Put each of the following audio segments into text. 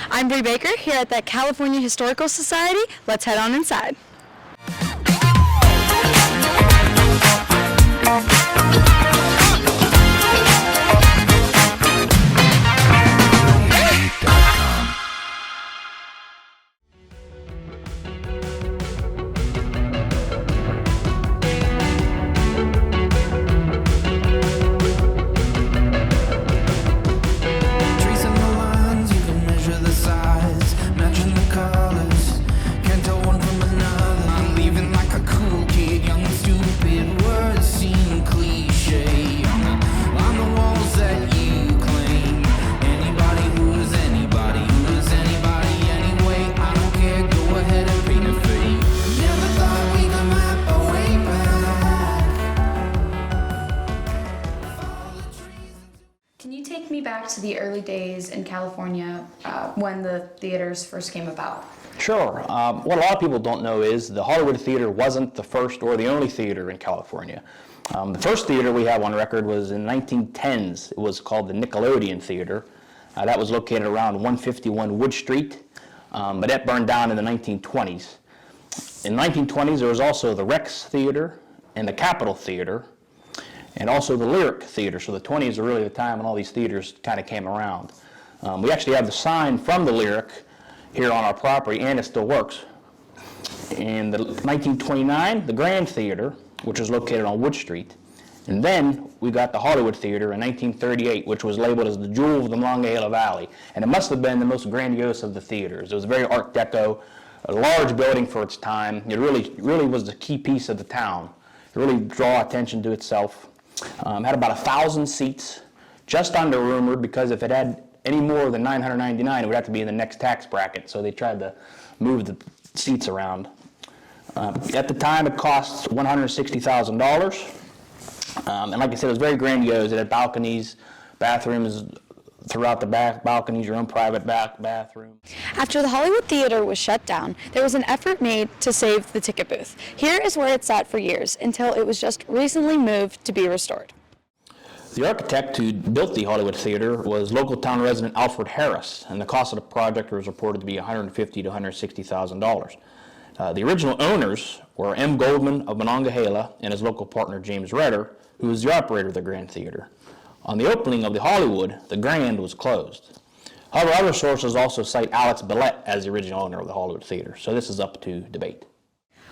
I'm Bree Baker here at the California Historical Society. Let's head on inside. Can you take me back to the early days in California when the theaters first came about? Sure. What a lot of people don't know is the Hollywood Theater wasn't the first or the only theater in California. The first theater we have on record was in 1910s. It was called the Nickelodeon Theater. That was located around 151 Wood Street, but that burned down in the 1920s. In the 1920s, there was also the Rex Theater and the Capitol Theater, and also the Lyric Theater. So the 20s are really the time when all these theaters kind of came around. We actually have the sign from the Lyric here on our property, and it still works. In the 1929, the Grand Theater, which was located on Wood Street. And then we got the Hollywood Theater in 1938, which was labeled as the jewel of the Monongahela Valley. And it must have been the most grandiose of the theaters. It was very Art Deco, a large building for its time. It really was the key piece of the town. It really drew attention to itself. Had about 1,000 seats, just under rumored, because if it had any more than 999, it would have to be in the next tax bracket, so they tried to move the seats around. At the time, it cost $160,000, and like I said, it was very grandiose. It had balconies, bathrooms throughout the back, balconies, your own private bathroom. After the Hollywood Theater was shut down, there was an effort made to save the ticket booth. Here is where it sat for years, until it was just recently moved to be restored. The architect who built the Hollywood Theater was local town resident Alfred Harris, and the cost of the project was reported to be $150,000 to $160,000. The original owners were M. Goldman of Monongahela and his local partner James Redder, who was the operator of the Grand Theater. On the opening of the Hollywood, the Grand was closed. However, other sources also cite Alex Billette as the original owner of the Hollywood Theater, so this is up to debate.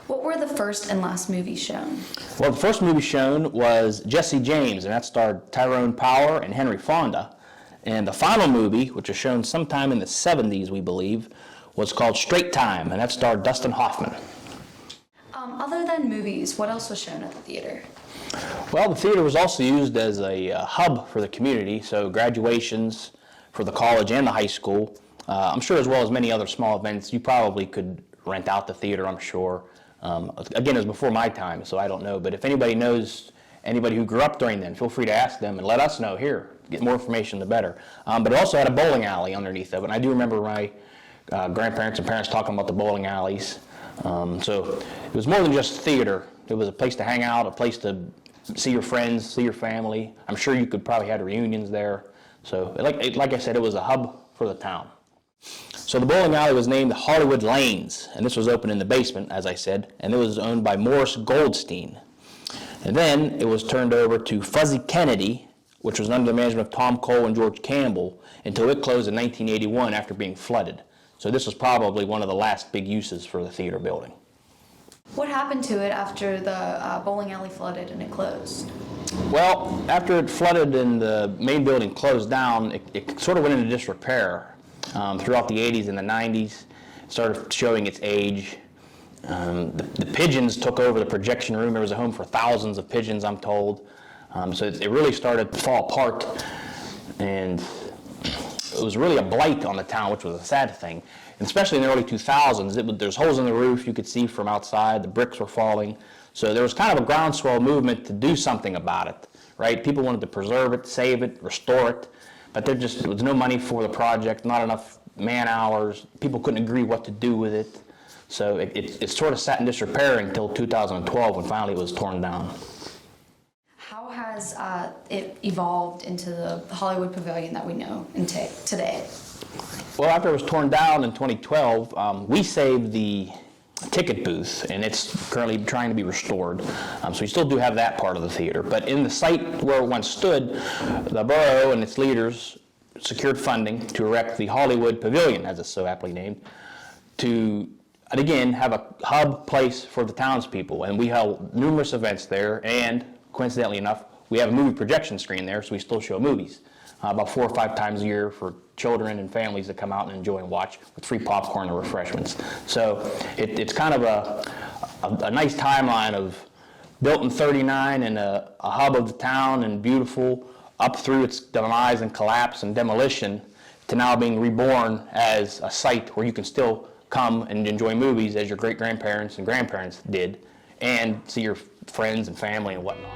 What were the first and last movies shown? Well, the first movie shown was Jesse James, and that starred Tyrone Power and Henry Fonda. And the final movie, which was shown sometime in the 70s, we believe, was called Straight Time, and that starred Dustin Hoffman. Other than movies, what else was shown at the theater? Well, the theater was also used as a hub for the community, so graduations for the college and the high school. I'm sure as well as many other small events, you probably could rent out the theater, I'm sure. Again, it was before my time, so I don't know. But if anybody knows anybody who grew up during then, feel free to ask them and let us know here. Get more information, the better. But it also had a bowling alley underneath of it. And I do remember my grandparents and parents talking about the bowling alleys. So it was more than just theater. It was a place to hang out, a place to see your friends, see your family. I'm sure you could probably have reunions there. So like I said, it was a hub for the town. So the bowling alley was named Hollywood Lanes, and this was open in the basement, as I said, and it was owned by Morris Goldstein. And then it was turned over to Fuzzy Kennedy, which was under the management of Tom Cole and George Campbell, until it closed in 1981 after being flooded. So this was probably one of the last big uses for the theater building. What happened to it after the bowling alley flooded and it closed? Well, after it flooded and the main building closed down, it sort of went into disrepair. Throughout the 80s and the 90s, it started showing its age. The pigeons took over the projection room. There was a home for thousands of pigeons, I'm told. So it really started to fall apart, and it was really a blight on the town, which was a sad thing. And especially in the early 2000s, there's holes in the roof you could see from outside. The bricks were falling. So there was kind of a groundswell movement to do something about it, right? People wanted to preserve it, save it, restore it. But there was no money for the project, not enough man hours. People couldn't agree what to do with it. So it sort of sat in disrepair until 2012 when finally it was torn down. How has it evolved into the Hollywood Pavilion that we know today? Well, after it was torn down in 2012, we saved the ticket booth, and it's currently trying to be restored. So we still do have that part of the theater. But in the site where it once stood, the borough and its leaders secured funding to erect the Hollywood Pavilion, as it's so aptly named, to, again, have a hub place for the townspeople. And we held numerous events there, and coincidentally enough, we have a movie projection screen there, so we still show movies about 4 or 5 times a year for children and families that come out and enjoy and watch with free popcorn and refreshments. So it's kind of a nice timeline of built in '39 and a hub of the town and beautiful, up through its demise and collapse and demolition to now being reborn as a site where you can still come and enjoy movies as your great-grandparents and grandparents did, and see your friends and family and whatnot.